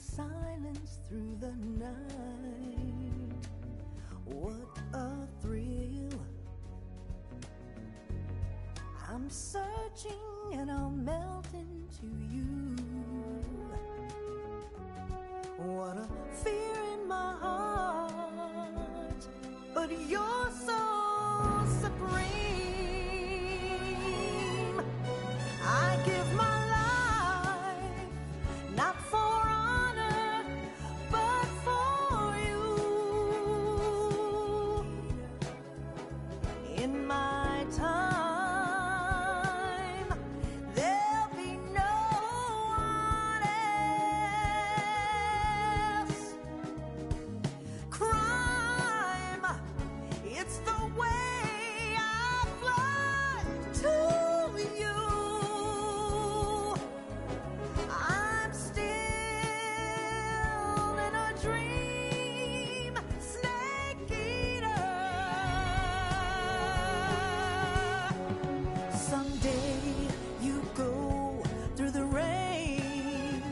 silence through the night. What a thrill. I'm searching and I'll melt into you. What a fear in my heart, but you're so supreme. I give my life, not for honor, but for you. In my time, there'll be no one else. Crime, it's the way I fly to you. I'm still in a dream, snake eater. Someday you go through the rain,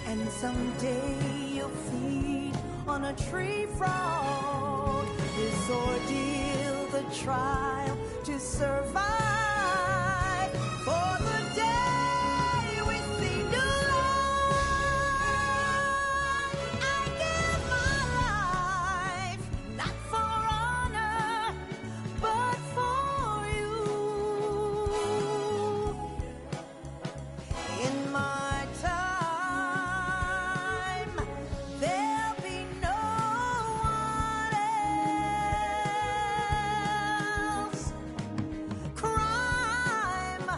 and someday you'll feed on a tree frog. This ordeal, the trial to survive, for the day we see new life. I give my life, not for honor, but for you. In my time, there'll be no one else. Crime,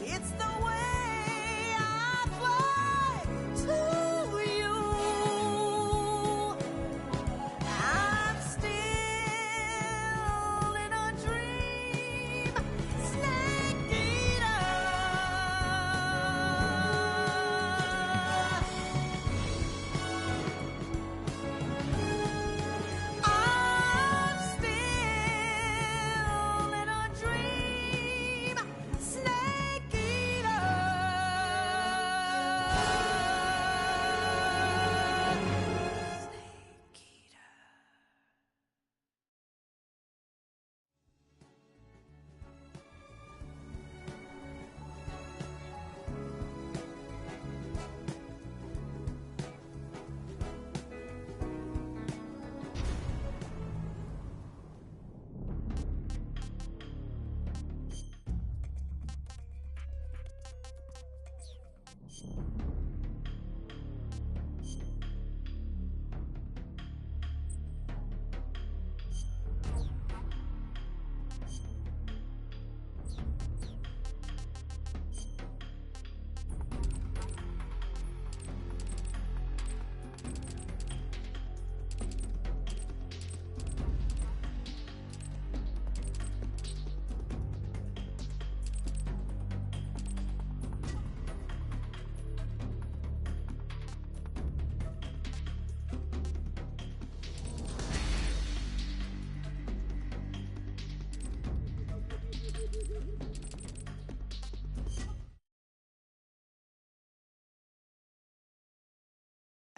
it's the way I fly to you. I'm still in a dream, snake eater. I'm still in a dream, snake eater. Snake eater.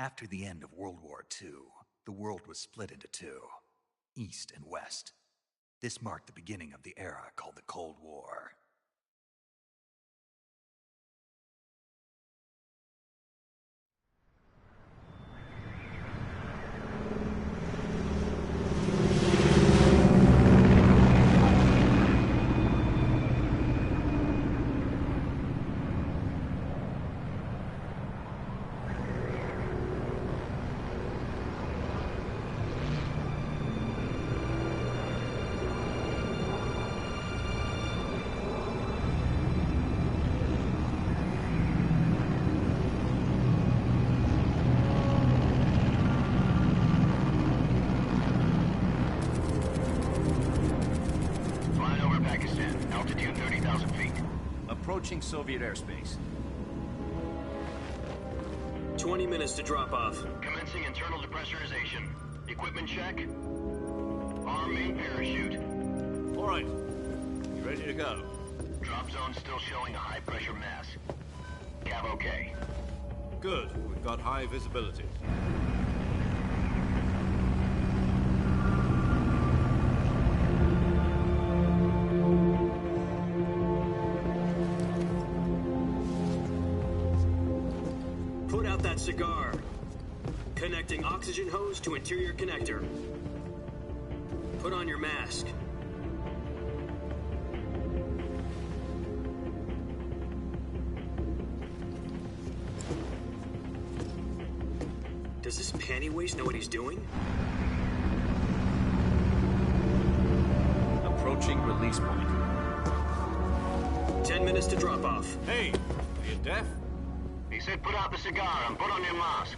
After the end of World War II, the world was split into two, East and West. This marked the beginning of the era called the Cold War. Flying over Pakistan, altitude 30,000 feet. Approaching Soviet airspace. 20 minutes to drop off. Commencing internal depressurization. Equipment check. Arm main parachute. All right. You ready to go? Drop zone still showing a high pressure mass. Cav okay. Good. We've got high visibility. Put out that cigar. Connecting oxygen hose to interior connector. Put on your mask. Does this panty waste know what he's doing? Approaching release point. 10 minutes to drop off. Hey, are you deaf? He said put out the cigar and put on your mask.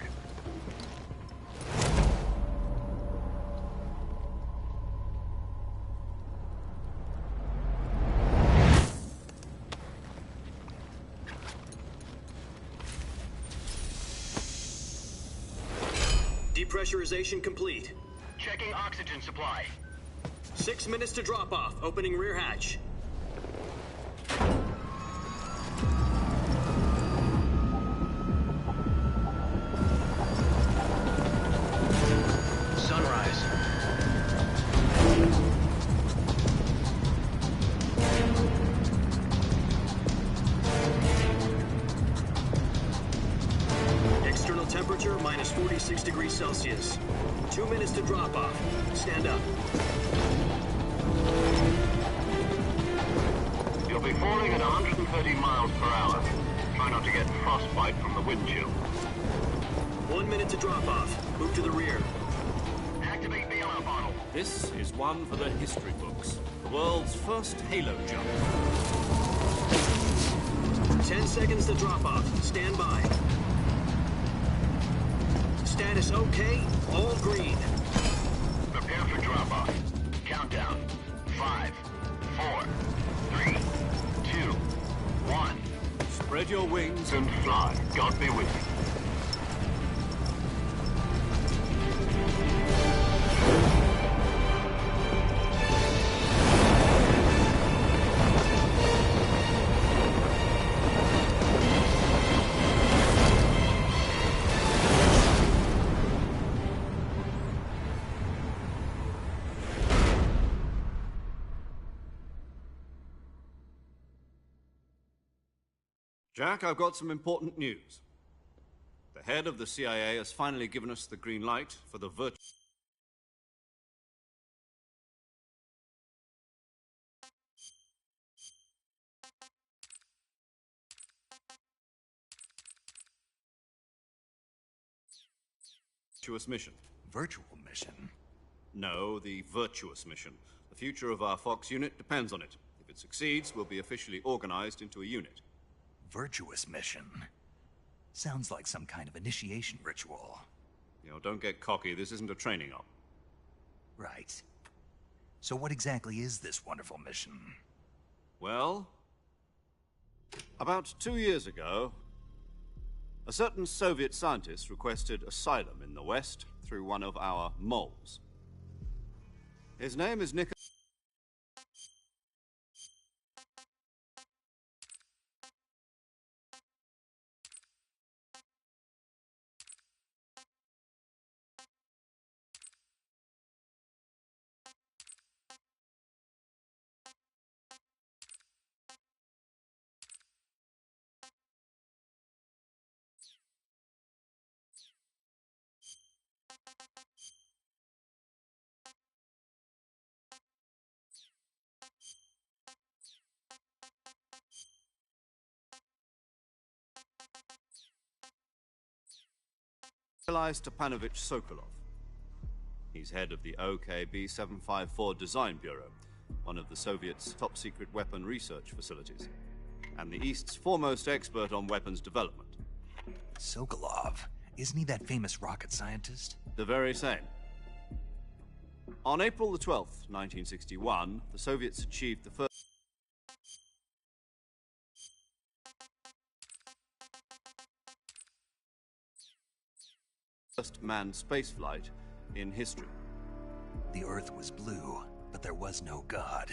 Depressurization complete. Checking oxygen supply. 6 minutes to drop off. Opening rear hatch. Sunrise. External temperature minus 46 degrees Celsius. 2 minutes to drop off. Stand up. You'll be falling at 130 miles per hour. Try not to get frostbite from the wind chill. 1 minute to drop off. Move to the rear. Activate the alarm bottle. This is one for the history books. The world's first halo jump. 10 seconds to drop off. Stand by. Status okay. All green. Prepare for drop-off. Countdown. 5, 4, 3, 2, 1. Spread your wings And fly. God be with you. Jack, I've got some important news. The head of the CIA has finally given us the green light for the virtuous mission. Virtual mission? No, the virtuous mission. The future of our Fox unit depends on it. If it succeeds, we'll be officially organized into a unit. Virtuous mission? Sounds like some kind of initiation ritual. You know, don't get cocky. This isn't a training op. Right. So what exactly is this wonderful mission? Well, about 2 years ago, a certain Soviet scientist requested asylum in the West through one of our moles. His name is Nick. Nikolai Stepanovich Sokolov. He's head of the OKB 754 Design Bureau, one of the Soviets' top-secret weapon research facilities, and the East's foremost expert on weapons development. Sokolov? Isn't he that famous rocket scientist? The very same. On April the 12th, 1961, the Soviets achieved the first manned spaceflight in history. The Earth was blue, but there was no God.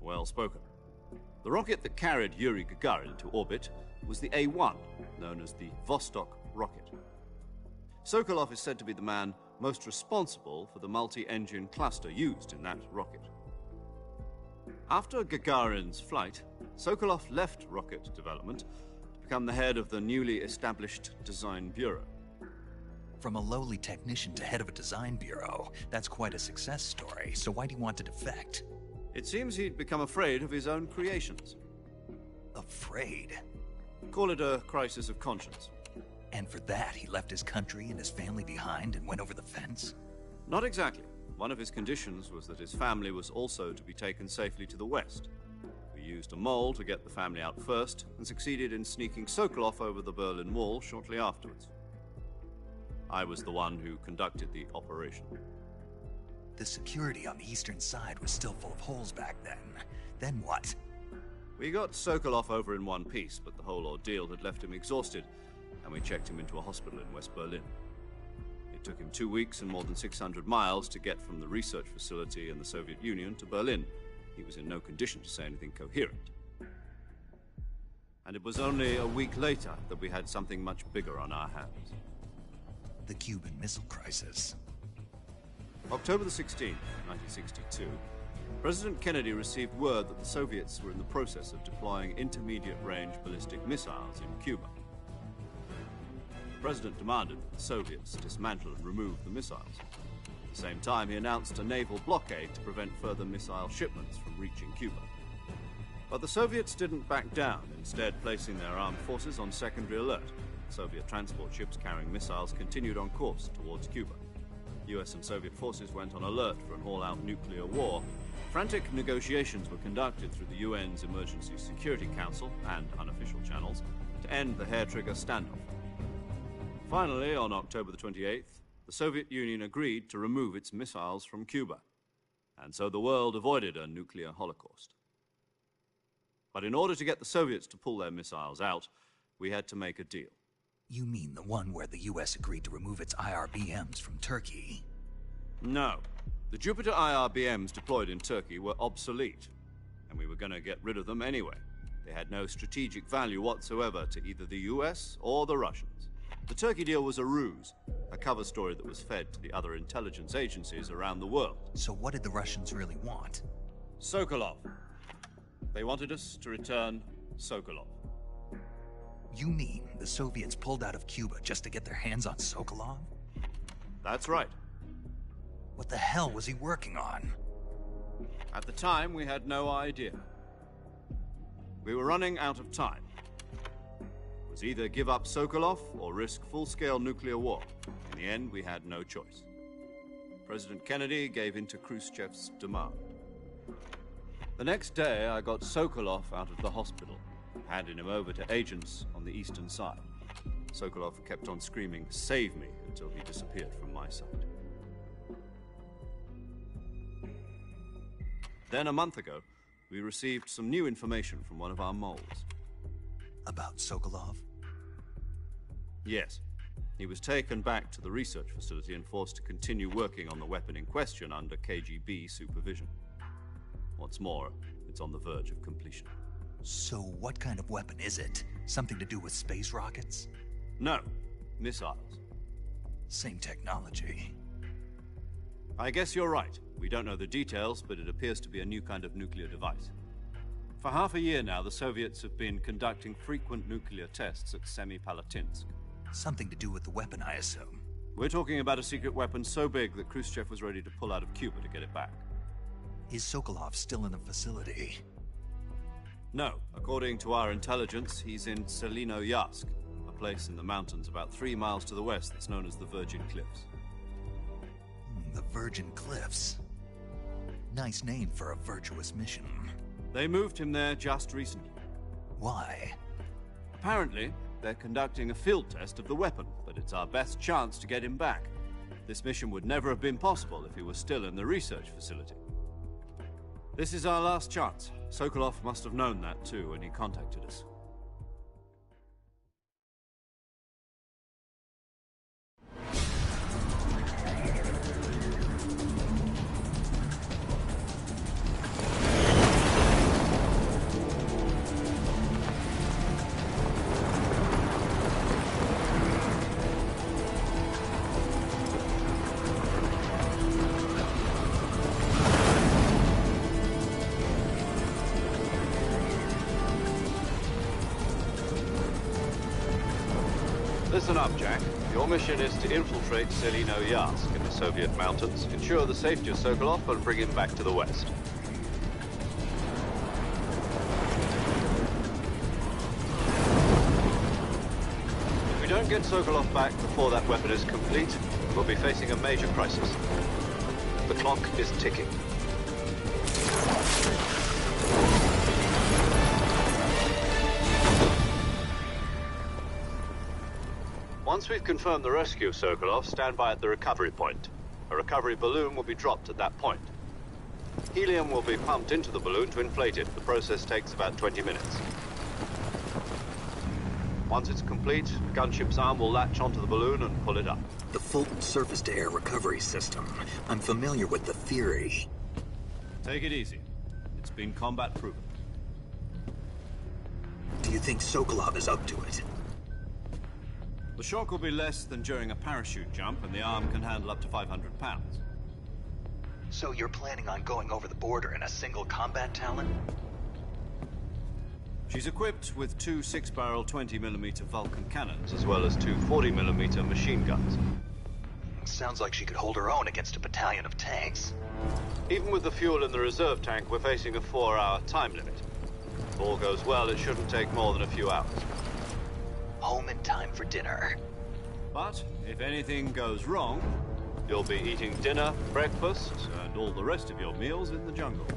Well spoken. The rocket that carried Yuri Gagarin to orbit was the A-1, known as the Vostok rocket. Sokolov is said to be the man most responsible for the multi-engine cluster used in that rocket. After Gagarin's flight, Sokolov left rocket development to become the head of the newly established Design Bureau. From a lowly technician to head of a design bureau, that's quite a success story, so why do you want to defect? It seems he'd become afraid of his own creations. Afraid? Call it a crisis of conscience. And for that, he left his country and his family behind and went over the fence? Not exactly. One of his conditions was that his family was also to be taken safely to the west. We used a mole to get the family out first and succeeded in sneaking Sokolov over the Berlin Wall shortly afterwards. I was the one who conducted the operation. The security on the eastern side was still full of holes back then. Then what? We got Sokolov over in one piece, but the whole ordeal had left him exhausted, and we checked him into a hospital in West Berlin. It took him 2 weeks and more than 600 miles to get from the research facility in the Soviet Union to Berlin. He was in no condition to say anything coherent. And it was only a week later that we had something much bigger on our hands. The Cuban Missile Crisis. October the 16th, 1962, President Kennedy received word that the Soviets were in the process of deploying intermediate-range ballistic missiles in Cuba. The President demanded that the Soviets dismantle and remove the missiles. At the same time, he announced a naval blockade to prevent further missile shipments from reaching Cuba. But the Soviets didn't back down, instead placing their armed forces on secondary alert. Soviet transport ships carrying missiles continued on course towards Cuba. US and Soviet forces went on alert for an all-out nuclear war. Frantic negotiations were conducted through the UN's Emergency Security Council and unofficial channels to end the hair-trigger standoff. Finally, on October the 28th, the Soviet Union agreed to remove its missiles from Cuba, and so the world avoided a nuclear holocaust. But in order to get the Soviets to pull their missiles out, we had to make a deal. You mean the one where the US agreed to remove its IRBMs from Turkey? No. The Jupiter IRBMs deployed in Turkey were obsolete, and we were going to get rid of them anyway. They had no strategic value whatsoever to either the US or the Russians. The Turkey deal was a ruse, a cover story that was fed to the other intelligence agencies around the world. So what did the Russians really want? Sokolov. They wanted us to return Sokolov. You mean the Soviets pulled out of Cuba just to get their hands on Sokolov? That's right. What the hell was he working on? At the time, we had no idea. We were running out of time. It was either give up Sokolov or risk full-scale nuclear war. In the end, we had no choice. President Kennedy gave in to Khrushchev's demand. The next day, I got Sokolov out of the hospital, handing him over to agents on the eastern side. Sokolov kept on screaming, "Save me," until he disappeared from my sight. Then, a month ago, we received some new information from one of our moles. About Sokolov? Yes. He was taken back to the research facility and forced to continue working on the weapon in question under KGB supervision. What's more, it's on the verge of completion. So what kind of weapon is it? Something to do with space rockets? No, missiles. Same technology. I guess you're right. We don't know the details, but it appears to be a new kind of nuclear device. For half a year now, the Soviets have been conducting frequent nuclear tests at Semipalatinsk. Something to do with the weapon, I assume. We're talking about a secret weapon so big that Khrushchev was ready to pull out of Cuba to get it back. Is Sokolov still in the facility? No. According to our intelligence, he's in Selino-Yarsk, a place in the mountains about 3 miles to the west that's known as the Virgin Cliffs. The Virgin Cliffs. Nice name for a virtuous mission. They moved him there just recently. Why? Apparently, they're conducting a field test of the weapon, but it's our best chance to get him back. This mission would never have been possible if he was still in the research facility. This is our last chance. Sokolov must have known that too when he contacted us. Listen up, Jack. Your mission is to infiltrate Selino-Yarsk in the Soviet mountains, ensure the safety of Sokolov, and bring him back to the West. If we don't get Sokolov back before that weapon is complete, we'll be facing a major crisis. The clock is ticking. Once we've confirmed the rescue of Sokolov, stand by at the recovery point. A recovery balloon will be dropped at that point. Helium will be pumped into the balloon to inflate it. The process takes about 20 minutes. Once it's complete, the gunship's arm will latch onto the balloon and pull it up. The Fulton surface-to-air recovery system. I'm familiar with the theory. Take it easy. It's been combat-proven. Do you think Sokolov is up to it? The shock will be less than during a parachute jump, and the arm can handle up to 500 pounds. So you're planning on going over the border in a single combat Talon? She's equipped with two 6-barrel 20mm Vulcan cannons, as well as two 40mm machine guns. Sounds like she could hold her own against a battalion of tanks. Even with the fuel in the reserve tank, we're facing a 4-hour time limit. If all goes well, it shouldn't take more than a few hours. Home in time for dinner. But if anything goes wrong, you'll be eating dinner, breakfast, and all the rest of your meals in the jungle.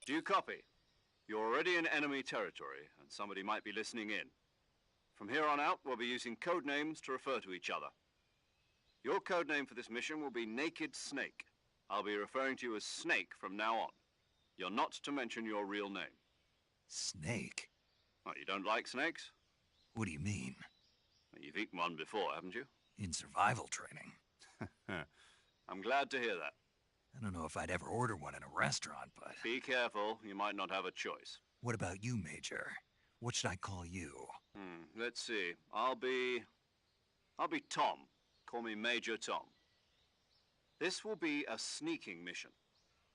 Do you copy? You're already in enemy territory, and somebody might be listening in. From here on out, we'll be using code names to refer to each other. Your code name for this mission will be Naked Snake. I'll be referring to you as Snake from now on. You're not to mention your real name. Snake? Oh, you don't like snakes? What do you mean? Well, you've eaten one before, haven't you? In survival training. I'm glad to hear that. I don't know if I'd ever order one in a restaurant, but... Be careful, you might not have a choice. What about you, Major? What should I call you? Let's see. I'll be Tom. Call me Major Tom. This will be a sneaking mission.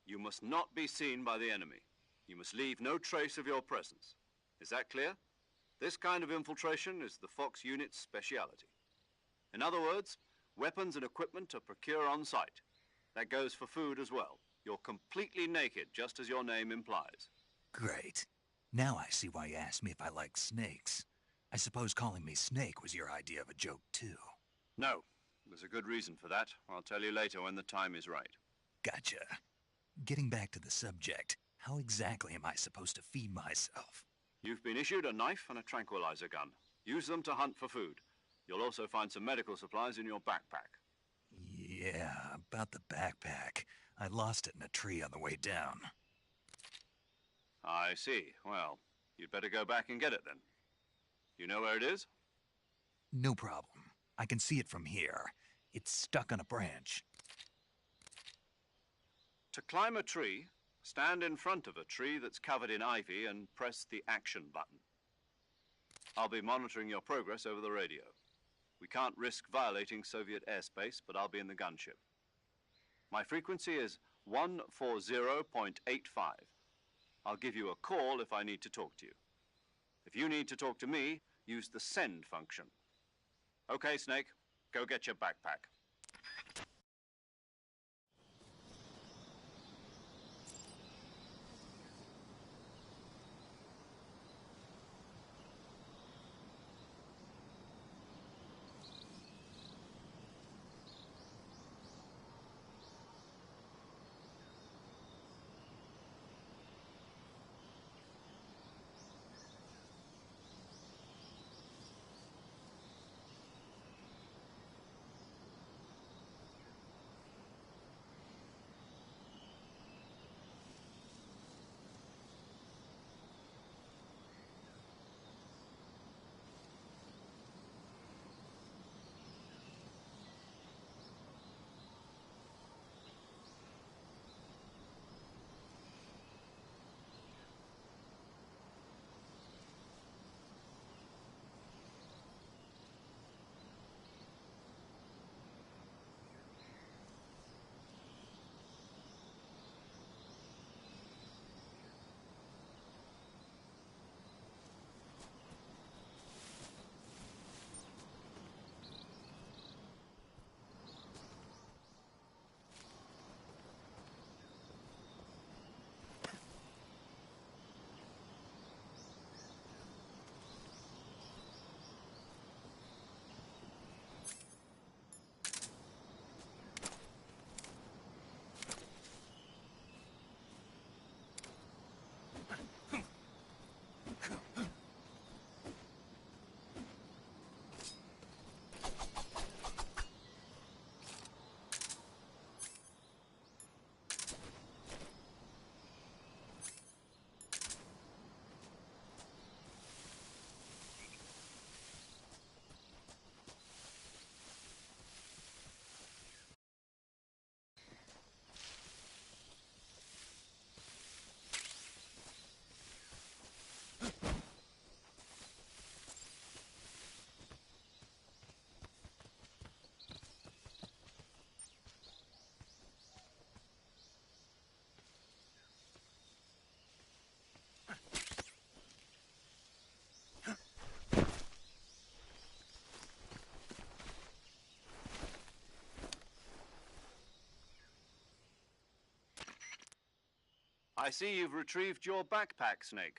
You must not be seen by the enemy. You must leave no trace of your presence. Is that clear? This kind of infiltration is the Fox unit's speciality. In other words, weapons and equipment are procured on site. That goes for food as well. You're completely naked, just as your name implies. Great. Now I see why you asked me if I like snakes. I suppose calling me Snake was your idea of a joke, too. No. There's a good reason for that. I'll tell you later when the time is right. Gotcha. Getting back to the subject, how exactly am I supposed to feed myself? You've been issued a knife and a tranquilizer gun. Use them to hunt for food. You'll also find some medical supplies in your backpack. Yeah, about the backpack. I lost it in a tree on the way down. I see. Well, you'd better go back and get it then. You know where it is? No problem. I can see it from here. It's stuck on a branch. To climb a tree, stand in front of a tree that's covered in ivy and press the action button. I'll be monitoring your progress over the radio. We can't risk violating Soviet airspace, but I'll be in the gunship. My frequency is 140.85. I'll give you a call if I need to talk to you. If you need to talk to me, use the send function. Okay, Snake, go get your backpack. I see you've retrieved your backpack, Snake.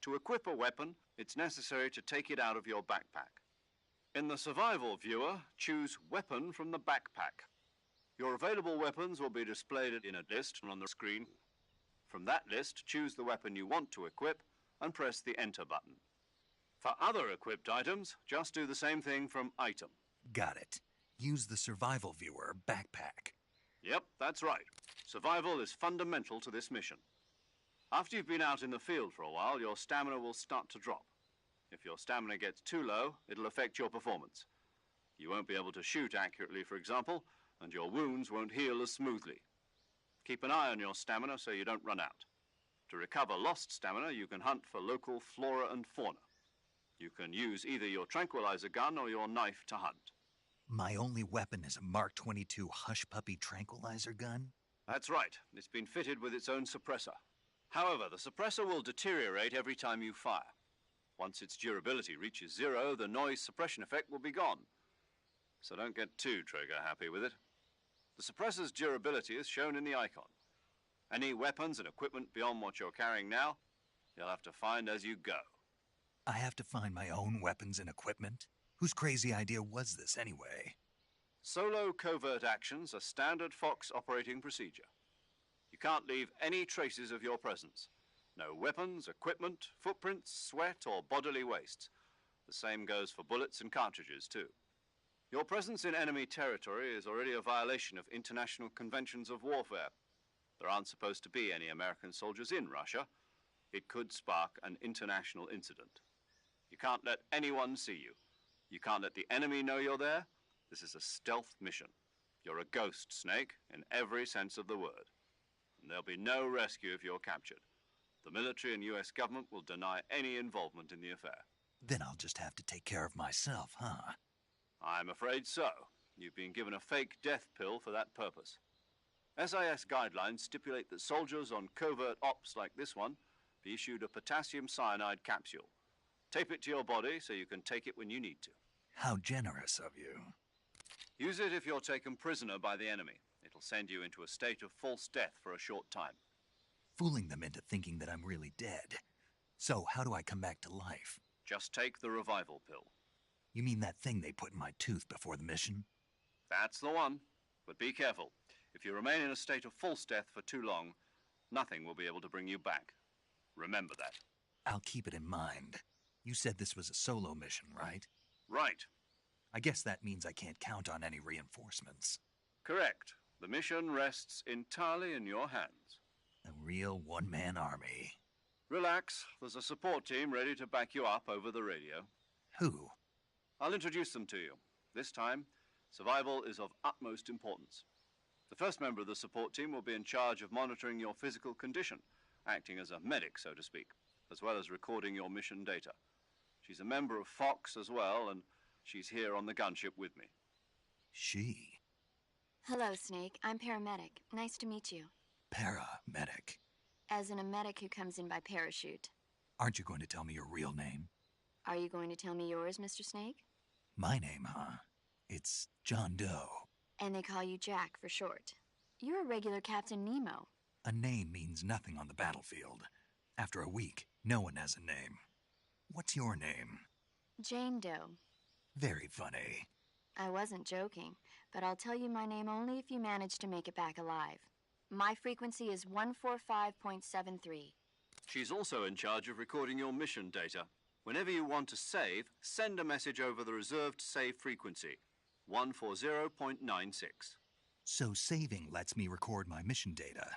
To equip a weapon, it's necessary to take it out of your backpack. In the survival viewer, choose Weapon from the backpack. Your available weapons will be displayed in a list on the screen. From that list, choose the weapon you want to equip and press the Enter button. For other equipped items, just do the same thing from Item. Got it. Use the survival viewer backpack. Yep, that's right. Survival is fundamental to this mission. After you've been out in the field for a while, your stamina will start to drop. If your stamina gets too low, it'll affect your performance. You won't be able to shoot accurately, for example, and your wounds won't heal as smoothly. Keep an eye on your stamina so you don't run out. To recover lost stamina, you can hunt for local flora and fauna. You can use either your tranquilizer gun or your knife to hunt. My only weapon is a Mark 22 Hush Puppy tranquilizer gun? That's right. It's been fitted with its own suppressor. However, the suppressor will deteriorate every time you fire. Once its durability reaches 0, the noise suppression effect will be gone. So don't get too trigger-happy with it. The suppressor's durability is shown in the icon. Any weapons and equipment beyond what you're carrying now, you'll have to find as you go. I have to find my own weapons and equipment? Whose crazy idea was this anyway? Solo covert actions are standard Fox operating procedure. You can't leave any traces of your presence. No weapons, equipment, footprints, sweat, or bodily waste. The same goes for bullets and cartridges, too. Your presence in enemy territory is already a violation of international conventions of warfare. There aren't supposed to be any American soldiers in Russia. It could spark an international incident. You can't let anyone see you. You can't let the enemy know you're there. This is a stealth mission. You're a ghost, Snake, in every sense of the word. and there'll be no rescue if you're captured. The military and US government will deny any involvement in the affair. Then I'll just have to take care of myself, huh? I'm afraid so. You've been given a fake death pill for that purpose. SIS guidelines stipulate that soldiers on covert ops like this one be issued a potassium cyanide capsule. Tape it to your body so you can take it when you need to. How generous of you. Use it if you're taken prisoner by the enemy. It'll send you into a state of false death for a short time. Fooling them into thinking that I'm really dead. So, how do I come back to life? Just take the revival pill. You mean that thing they put in my tooth before the mission? That's the one. But be careful. If you remain in a state of false death for too long, nothing will be able to bring you back. Remember that. I'll keep it in mind. You said this was a solo mission, right? Right. I guess that means I can't count on any reinforcements. Correct. The mission rests entirely in your hands. A real one-man army. Relax. There's a support team ready to back you up over the radio. Who? I'll introduce them to you. This time, survival is of utmost importance. The first member of the support team will be in charge of monitoring your physical condition, acting as a medic, so to speak, as well as recording your mission data. She's a member of Fox as well, and she's here on the gunship with me. She? Hello, Snake. I'm paramedic. Nice to meet you. Paramedic. As in a medic who comes in by parachute. Aren't you going to tell me your real name? Are you going to tell me yours, Mr. Snake? My name, huh? It's John Doe. And they call you Jack for short. You're a regular Captain Nemo. A name means nothing on the battlefield. After a week, no one has a name. What's your name? Jane Doe. Very funny. I wasn't joking, but I'll tell you my name only if you manage to make it back alive. My frequency is 145.73. She's also in charge of recording your mission data. Whenever you want to save, send a message over the reserved save frequency, 140.96. So saving lets me record my mission data.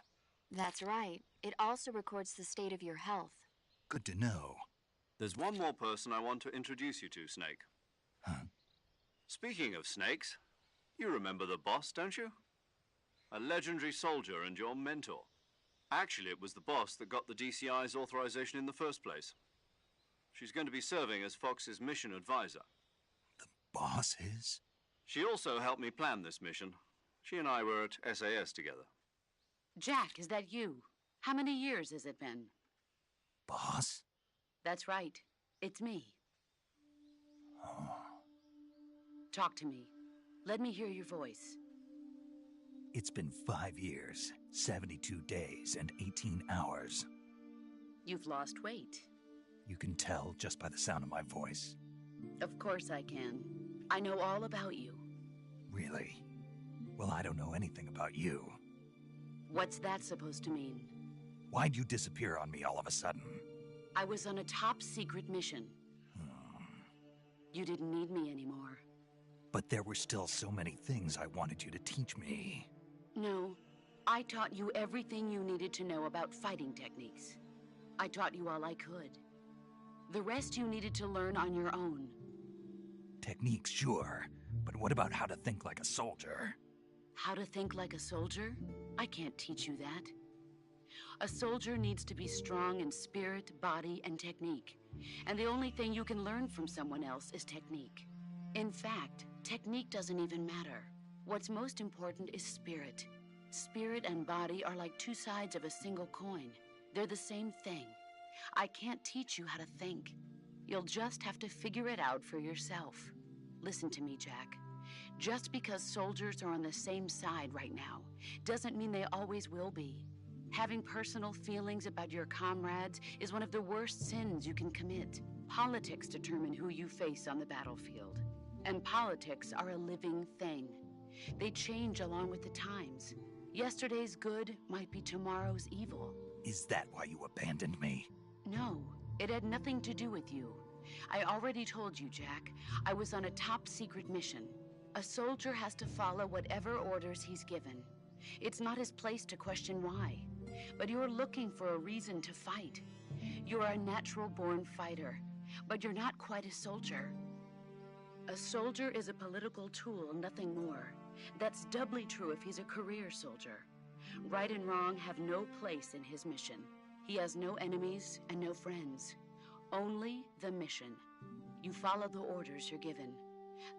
That's right. It also records the state of your health. Good to know. There's one more person I want to introduce you to, Snake. Huh? Speaking of snakes, you remember the boss, don't you? A legendary soldier and your mentor. Actually, it was the boss that got the DCI's authorization in the first place. She's going to be serving as Fox's mission advisor. The boss is? She also helped me plan this mission. She and I were at SAS together. Jack, is that you? How many years has it been? Boss? That's right. It's me. Oh. Talk to me. Let me hear your voice. It's been 5 years, 72 days, and 18 hours. You've lost weight. You can tell just by the sound of my voice. Of course I can. I know all about you. Really? Well, I don't know anything about you. What's that supposed to mean? Why'd you disappear on me all of a sudden? I was on a top-secret mission. You didn't need me anymore. But there were still so many things I wanted you to teach me. No, I taught you everything you needed to know about fighting techniques. I taught you all I could. The rest you needed to learn on your own. Techniques, sure. But what about how to think like a soldier? How to think like a soldier? I can't teach you that. A soldier needs to be strong in spirit, body, and technique. And the only thing you can learn from someone else is technique. In fact, technique doesn't even matter. What's most important is spirit. Spirit and body are like two sides of a single coin. They're the same thing. I can't teach you how to think. You'll just have to figure it out for yourself. Listen to me, Jack. Just because soldiers are on the same side right now doesn't mean they always will be. Having personal feelings about your comrades is one of the worst sins you can commit. Politics determine who you face on the battlefield. And politics are a living thing. They change along with the times. Yesterday's good might be tomorrow's evil. Is that why you abandoned me? No, it had nothing to do with you. I already told you, Jack. I was on a top-secret mission. A soldier has to follow whatever orders he's given. It's not his place to question why. But you're looking for a reason to fight. You're a natural-born fighter, but you're not quite a soldier. A soldier is a political tool, nothing more. That's doubly true if he's a career soldier. Right and wrong have no place in his mission. He has no enemies and no friends. Only the mission. You follow the orders you're given.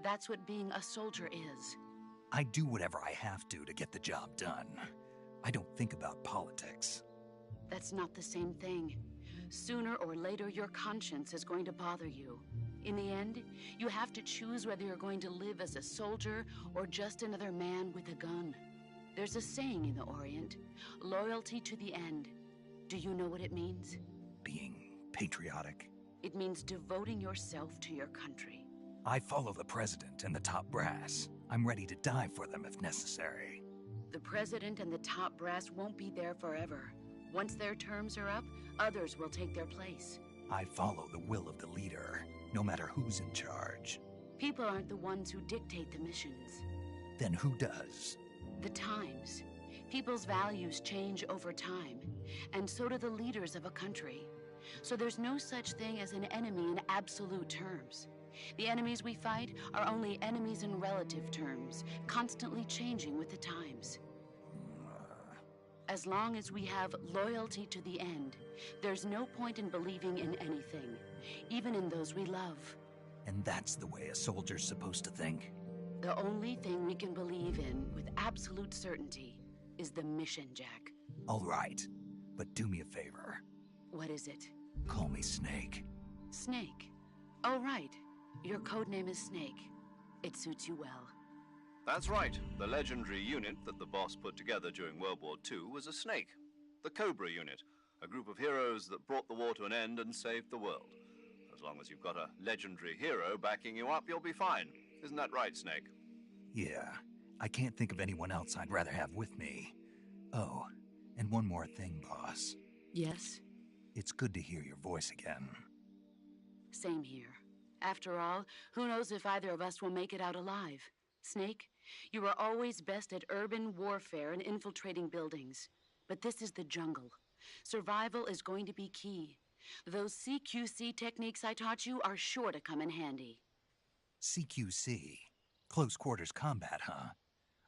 That's what being a soldier is. I do whatever I have to get the job done. I don't think about politics. That's not the same thing. Sooner or later, your conscience is going to bother you. In the end, you have to choose whether you're going to live as a soldier or just another man with a gun. There's a saying in the Orient, loyalty to the end. Do you know what it means? Being patriotic. It means devoting yourself to your country. I follow the president and the top brass. I'm ready to die for them if necessary. The president and the top brass won't be there forever. Once their terms are up, others will take their place. I follow the will of the leader, no matter who's in charge. People aren't the ones who dictate the missions. Then who does? The times. People's values change over time, and so do the leaders of a country. So there's no such thing as an enemy in absolute terms. The enemies we fight are only enemies in relative terms, constantly changing with the times. As long as we have loyalty to the end, there's no point in believing in anything, even in those we love. And that's the way a soldier's supposed to think? The only thing we can believe in with absolute certainty is the mission, Jack. All right, but do me a favor. What is it? Call me Snake. Snake? Oh, right. Your code name is Snake. It suits you well. That's right. The legendary unit that the boss put together during World War II was a snake. The Cobra unit, a group of heroes that brought the war to an end and saved the world. As long as you've got a legendary hero backing you up, you'll be fine. Isn't that right, Snake? Yeah, I can't think of anyone else I'd rather have with me. Oh, and one more thing, boss. Yes? It's good to hear your voice again. Same here. After all, who knows if either of us will make it out alive? Snake, you are always best at urban warfare and infiltrating buildings. But this is the jungle. Survival is going to be key. Those CQC techniques I taught you are sure to come in handy. CQC? Close quarters combat, huh?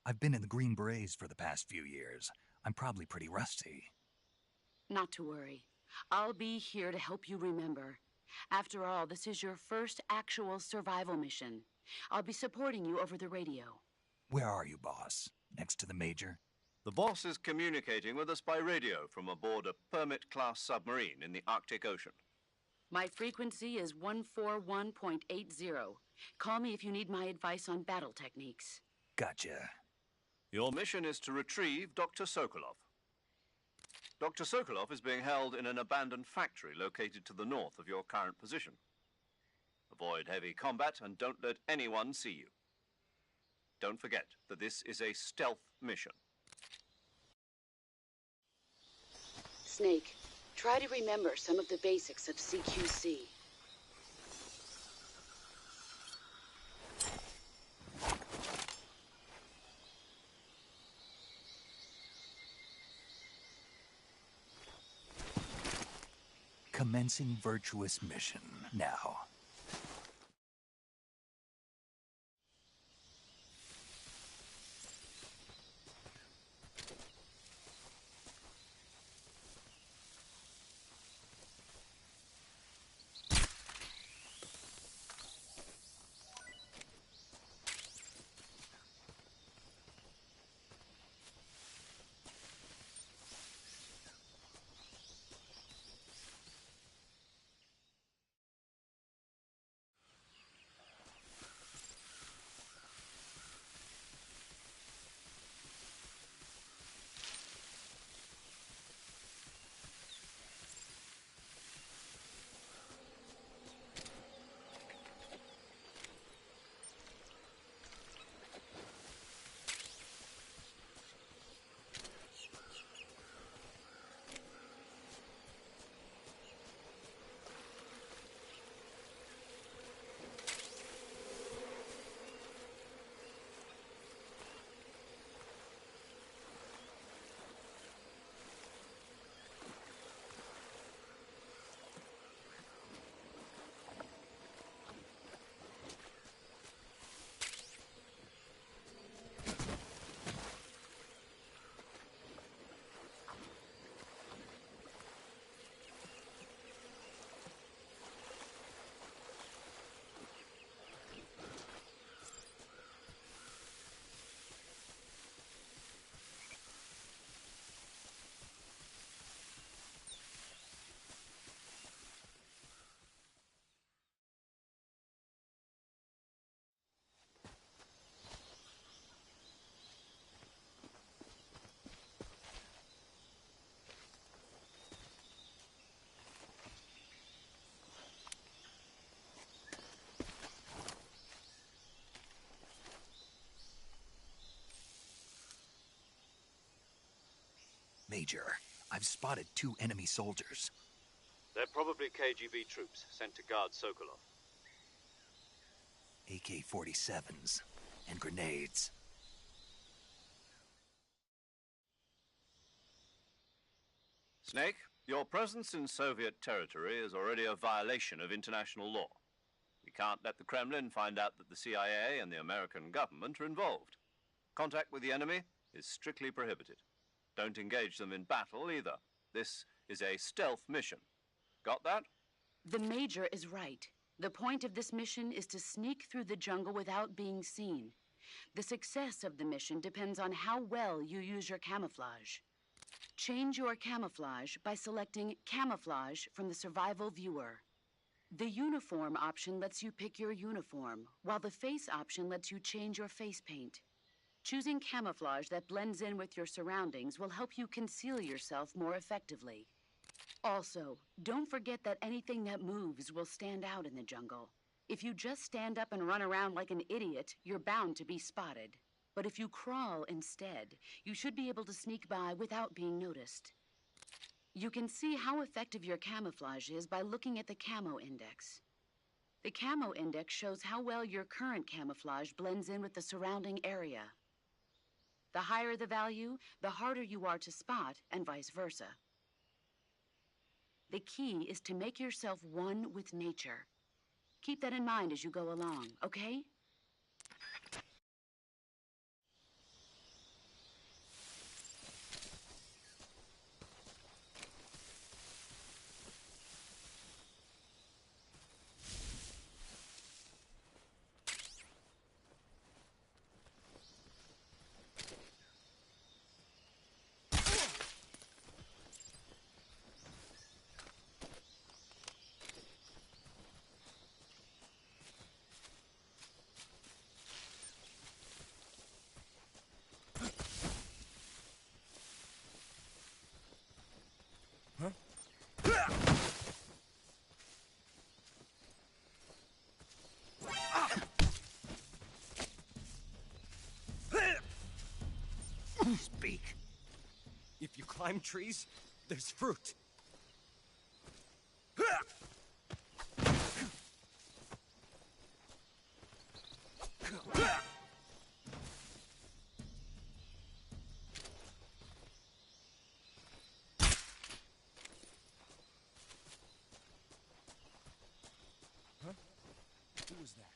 I've been in the Green Berets for the past few years. I'm probably pretty rusty. Not to worry. I'll be here to help you remember. After all, this is your first actual survival mission. I'll be supporting you over the radio. Where are you, boss? Next to the Major? The boss is communicating with us by radio from aboard a Permit-class submarine in the Arctic Ocean. My frequency is 141.80. Call me if you need my advice on battle techniques. Gotcha. Your mission is to retrieve Dr. Sokolov. Dr. Sokolov is being held in an abandoned factory located to the north of your current position. Avoid heavy combat and don't let anyone see you. Don't forget that this is a stealth mission. Snake, try to remember some of the basics of CQC. Commencing virtuous mission now. Major, I've spotted 2 enemy soldiers. They're probably KGB troops sent to guard Sokolov. AK-47s and grenades. Snake, your presence in Soviet territory is already a violation of international law. We can't let the Kremlin find out that the CIA and the American government are involved. Contact with the enemy is strictly prohibited. Don't engage them in battle either. This is a stealth mission. Got that? The Major is right. The point of this mission is to sneak through the jungle without being seen. The success of the mission depends on how well you use your camouflage. Change your camouflage by selecting Camouflage from the Survival Viewer. The Uniform option lets you pick your uniform, while the Face option lets you change your face paint. Choosing camouflage that blends in with your surroundings will help you conceal yourself more effectively. Also, don't forget that anything that moves will stand out in the jungle. If you just stand up and run around like an idiot, you're bound to be spotted. But if you crawl instead, you should be able to sneak by without being noticed. You can see how effective your camouflage is by looking at the Camo Index. The Camo Index shows how well your current camouflage blends in with the surrounding area. The higher the value, the harder you are to spot, and vice versa. The key is to make yourself one with nature. Keep that in mind as you go along, okay? Speak. If you climb trees, there's fruit. Huh? Who was that?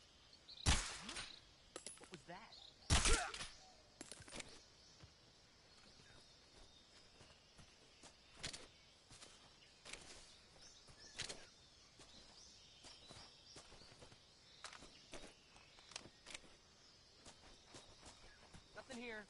What was that? Nothing here.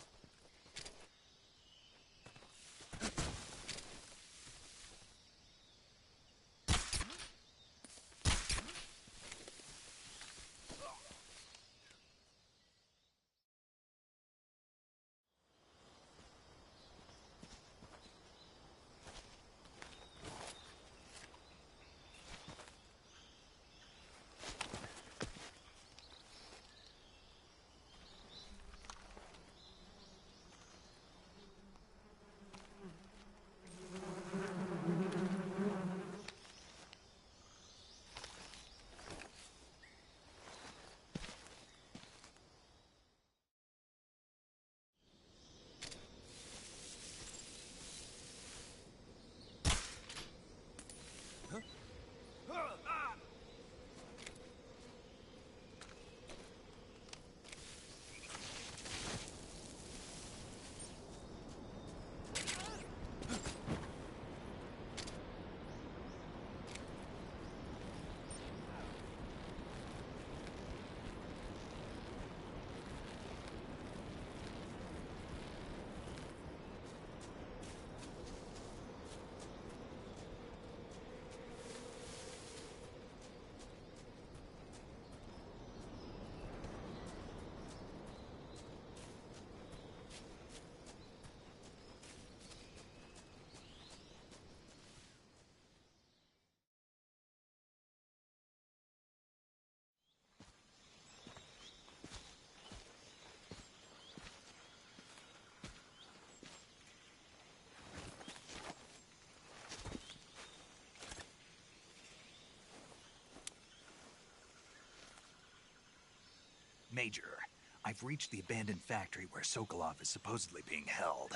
Major, I've reached the abandoned factory where Sokolov is supposedly being held.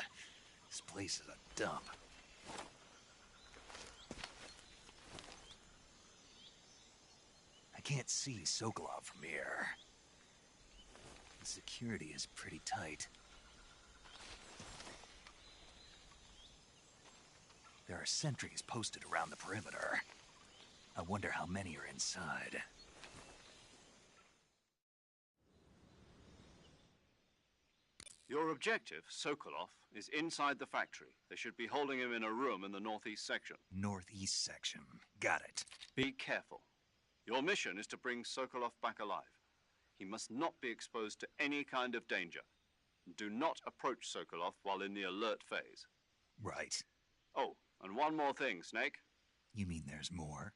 This place is a dump. I can't see Sokolov from here. The security is pretty tight. There are sentries posted around the perimeter. I wonder how many are inside. Your objective, Sokolov, is inside the factory. They should be holding him in a room in the northeast section. Northeast section. Got it. Be careful. Your mission is to bring Sokolov back alive. He must not be exposed to any kind of danger. Do not approach Sokolov while in the alert phase. Right. Oh, and one more thing, Snake. You mean there's more?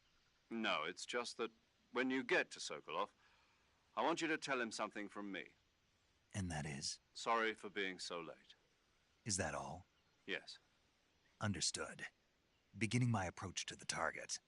No, it's just that when you get to Sokolov, I want you to tell him something from me. And that is? Sorry for being so late. Is that all? Yes. Understood. Beginning my approach to the target.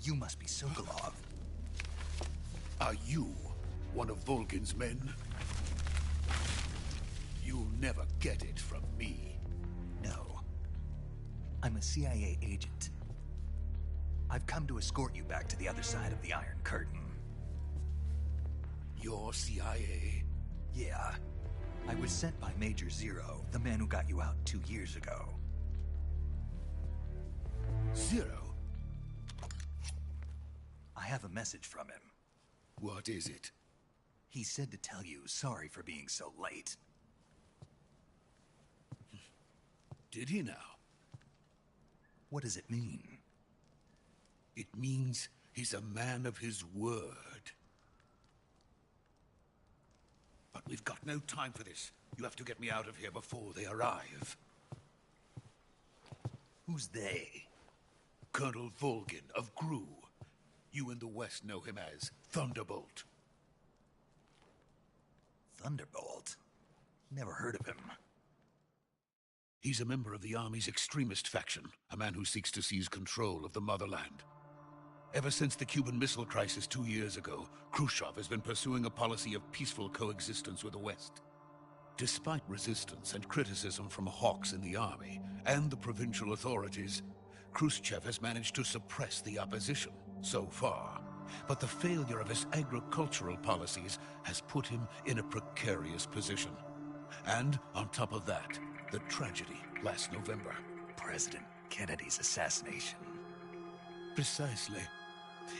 You must be Sokolov. Are you one of Volgin's men? You'll never get it from me. No. I'm a CIA agent. I've come to escort you back to the other side of the Iron Curtain. You're CIA? Yeah. I was sent by Major Zero, the man who got you out 2 years ago. Zero? I have a message from him. What is it? He said to tell you sorry for being so late. Did he now? What does it mean? It means he's a man of his word. But we've got no time for this. You have to get me out of here before they arrive. Who's they? Colonel Volgin of GRU. You in the West know him as Thunderbolt. Thunderbolt? Never heard of him. He's a member of the Army's extremist faction, a man who seeks to seize control of the motherland. Ever since the Cuban Missile Crisis 2 years ago, Khrushchev has been pursuing a policy of peaceful coexistence with the West. Despite resistance and criticism from hawks in the army and the provincial authorities, Khrushchev has managed to suppress the opposition so far. But the failure of his agricultural policies has put him in a precarious position. And on top of that, the tragedy last November. President Kennedy's assassination. Precisely.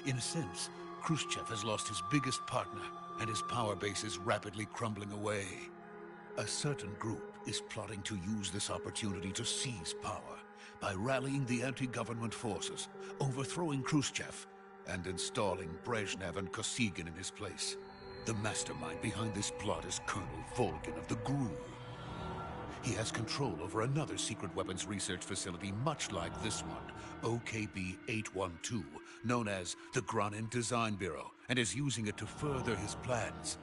In a sense, Khrushchev has lost his biggest partner, and his power base is rapidly crumbling away. A certain group is plotting to use this opportunity to seize power by rallying the anti-government forces, overthrowing Khrushchev, and installing Brezhnev and Kosygin in his place. The mastermind behind this plot is Colonel Volgin of the GRU. He has control over another secret weapons research facility much like this one, OKB-812, known as the Granin Design Bureau, and is using it to further his plans.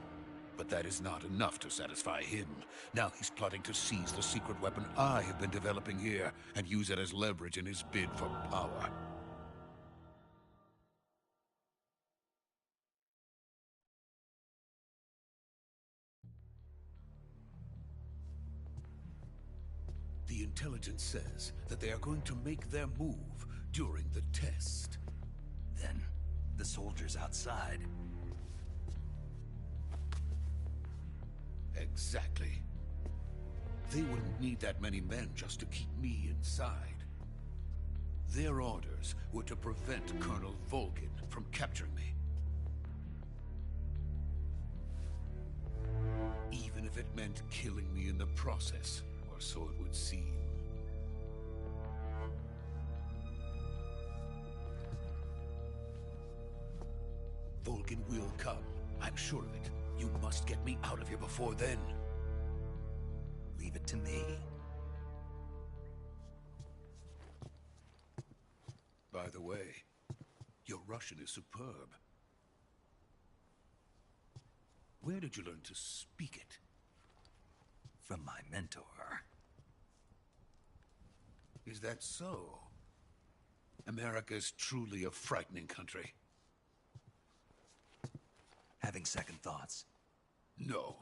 But that is not enough to satisfy him. Now he's plotting to seize the secret weapon I have been developing here and use it as leverage in his bid for power. The intelligence says that they are going to make their move during the test. Then, the soldiers outside. Exactly. They wouldn't need that many men just to keep me inside. Their orders were to prevent Colonel Volgin from capturing me. Even if it meant killing me in the process, or so it would seem. Volgin will come. I'm sure of it. You must get me out of here before then. Leave it to me. By the way, your Russian is superb. Where did you learn to speak it? From my mentor. Is that so? America is truly a frightening country. Having second thoughts? No.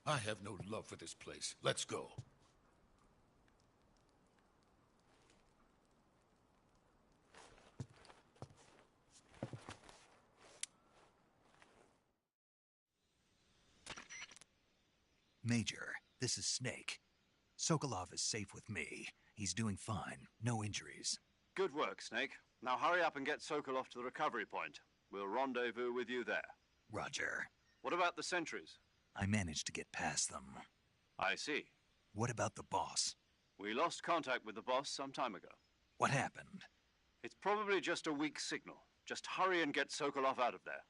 I have no love for this place. Let's go. Major, this is Snake. Sokolov is safe with me. He's doing fine. No injuries. Good work, Snake. Now hurry up and get Sokolov to the recovery point. We'll rendezvous with you there. Roger. What about the sentries? I managed to get past them. I see. What about the boss? We lost contact with the boss some time ago. What happened? It's probably just a weak signal. Just hurry and get Sokolov out of there.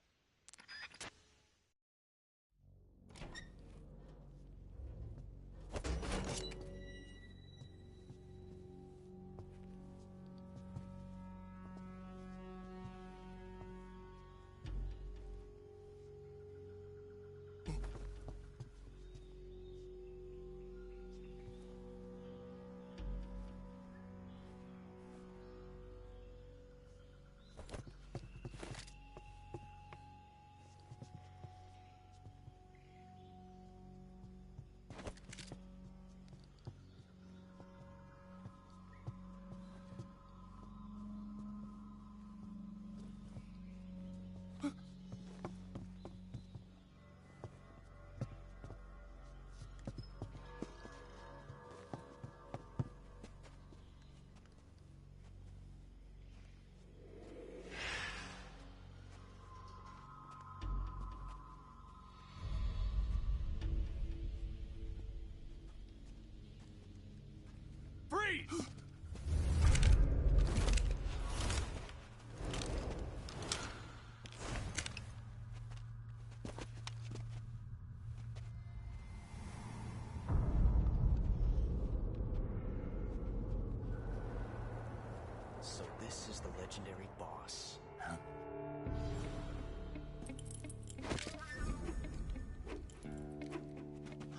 this is the legendary boss. Huh?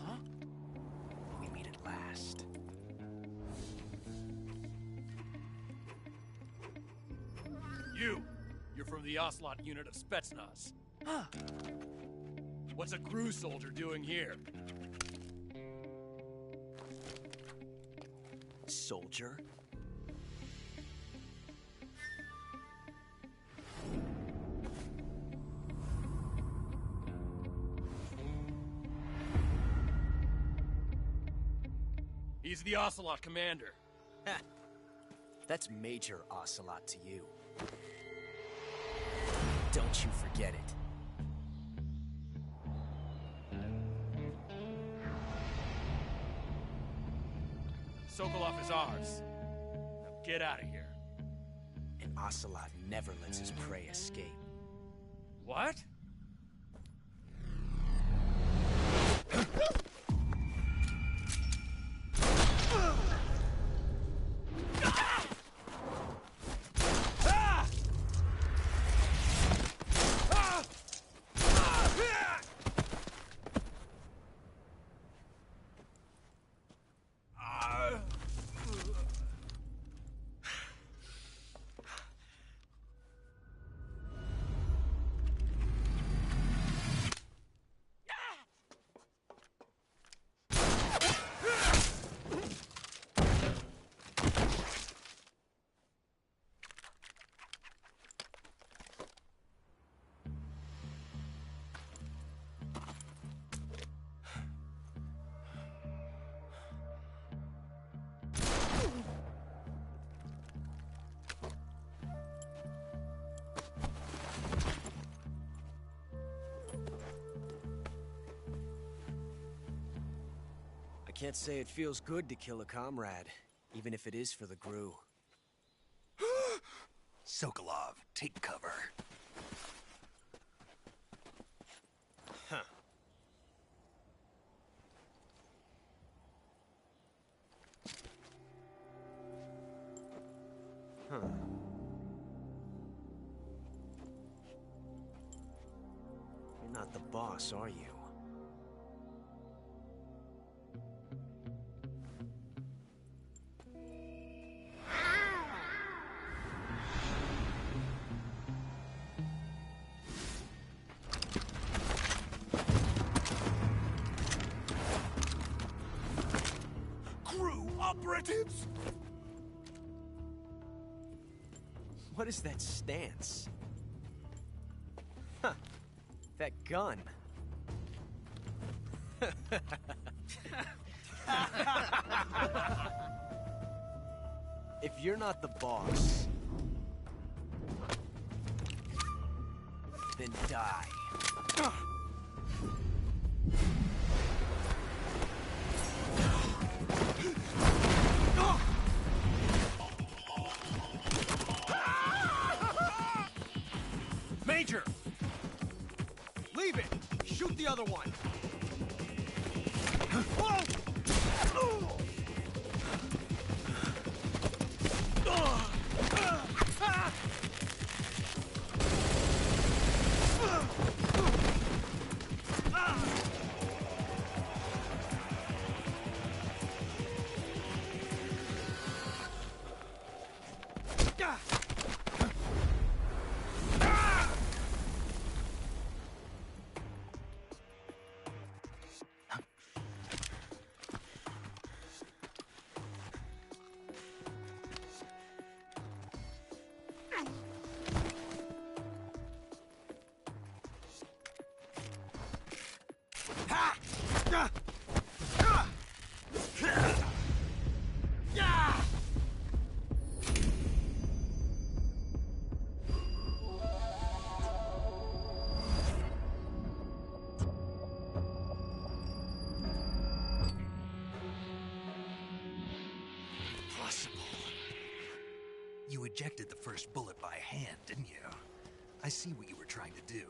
Huh? We meet at last. You're from the Ocelot unit of Spetsnaz. Huh. What's a crew soldier doing here? Soldier? He's the Ocelot commander. Ha! That's Major Ocelot to you. Don't you forget it. Sokolov is ours. Now get out of here. And Ocelot never lets his prey escape. What? I can't say it feels good to kill a comrade, even if it is for the GRU. Sokolov, take cover. Huh. Huh. You're not the boss, are you? Operatives? What is that stance? Huh. That gun. If you're not the boss, then die. Major! Leave it! Shoot the other one! You ejected the first bullet by hand, didn't you? I see what you were trying to do.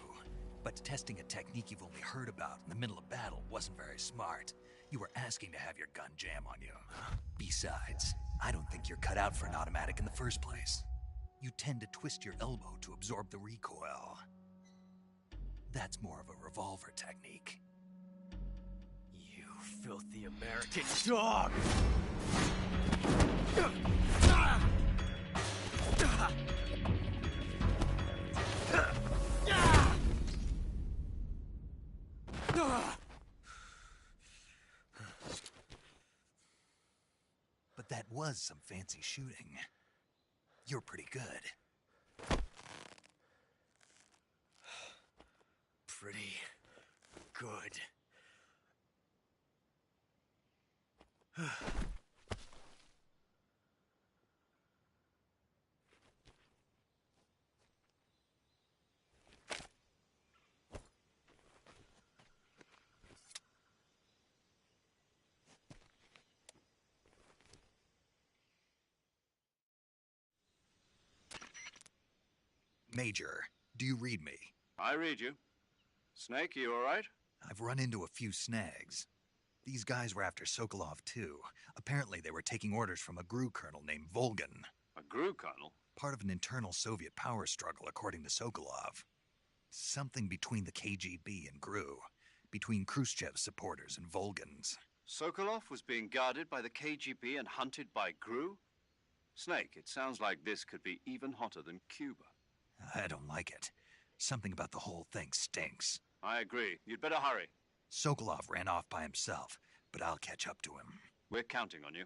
But testing a technique you've only heard about in the middle of battle wasn't very smart. You were asking to have your gun jam on you. Besides, I don't think you're cut out for an automatic in the first place. you tend to twist your elbow to absorb the recoil. That's more of a revolver technique. You filthy American dog! But that was some fancy shooting. You're pretty good. Pretty good. Major, do you read me? I read you. Snake, you all right? I've run into a few snags. These guys were after Sokolov, too. Apparently they were taking orders from a GRU colonel named Volgan. A GRU colonel? Part of an internal Soviet power struggle, according to Sokolov. Something between the KGB and GRU. Between Khrushchev's supporters and Volgan's. Sokolov was being guarded by the KGB and hunted by GRU? Snake, it sounds like this could be even hotter than Cuba. I don't like it. Something about the whole thing stinks. I agree. You'd better hurry. Sokolov ran off by himself, but I'll catch up to him. We're counting on you.